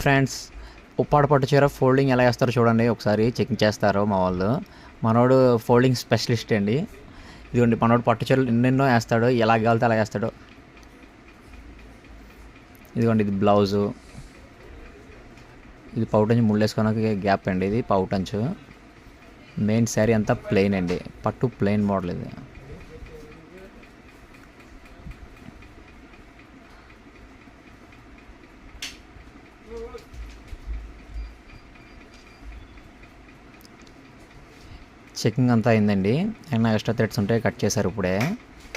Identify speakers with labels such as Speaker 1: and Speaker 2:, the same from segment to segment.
Speaker 1: Friends, Uppada పట్టు చీర folding ఎలా వేస్తారో చూడండి. ఒకసారి చెకింగ్ చేస్తారు మా వాళ్ళు. మనోడు ఫోల్డింగ్ స్పెషలిస్ట్ అండి. ఇదిగోండి, మనోడు పట్టు చీరలు ఎన్నెన్నో వేస్తాడు, ఎలా కావాలితే అలా వేస్తాడు. ఇదిగోండి, ఇది బ్లౌజు, ఇది పౌటంచు ముళ్ళేసుకోవడానికి గ్యాప్ అండి. ఇది పౌటంచు. మెయిన్ శారీ అంతా ప్లెయిన్ అండి, పట్టు ప్లెయిన్ మోడల్ ఇది. చెకింగ్ అంతా అయిందండి. అయినా ఎక్స్ట్రా థ్రెడ్స్ ఉంటే కట్ చేశారు ఇప్పుడే.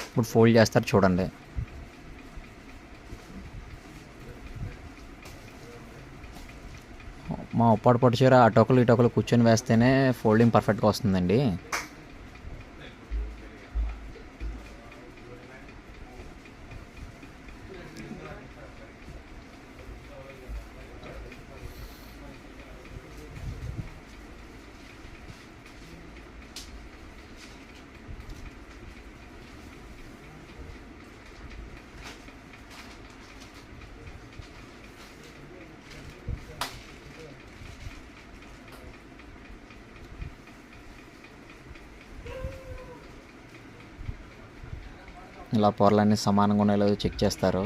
Speaker 1: ఇప్పుడు ఫోల్డ్ చేస్తారు చూడండి. మా ఉప్పాడు పట్టు చీర అటొకలు ఇటొకలు కూర్చొని వేస్తేనే ఫోల్డింగ్ పర్ఫెక్ట్గా వస్తుందండి. ఇలా పొరలన్నీ సమానంగా ఉన్నాయో చెక్ చేస్తారు.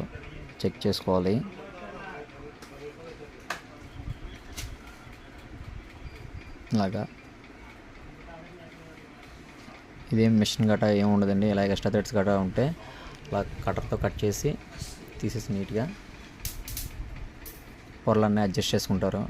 Speaker 1: చెక్ చేసుకోవాలి. ఇలాగా ఇదేం మిషన్ గట్రా ఏమి ఉండదండి. ఇలా ఎక్స్ట్రా థ్రెడ్స్ గట్రా ఉంటే ఇలా కటర్తో కట్ చేసి తీసేసి నీట్గా పొరలన్నీ అడ్జస్ట్ చేసుకుంటారు.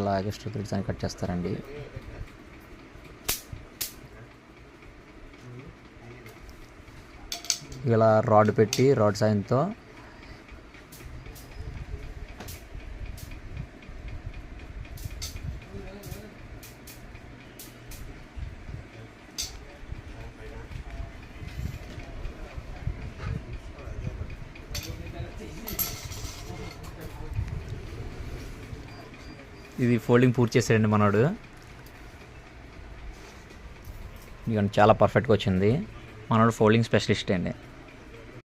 Speaker 1: ఇలా ఎక్స్ట్రా థ్రెడ్స్ అని కట్ చేస్తారండి. ఇలా రాడ్ పెట్టి రాడ్ సాయంతో ఇది ఫోల్డింగ్ పూర్తి చేసాడండి మనోడు. ఇక చాలా పర్ఫెక్ట్గా వచ్చింది. మనోడు ఫోల్డింగ్ స్పెషలిస్ట్ అండి.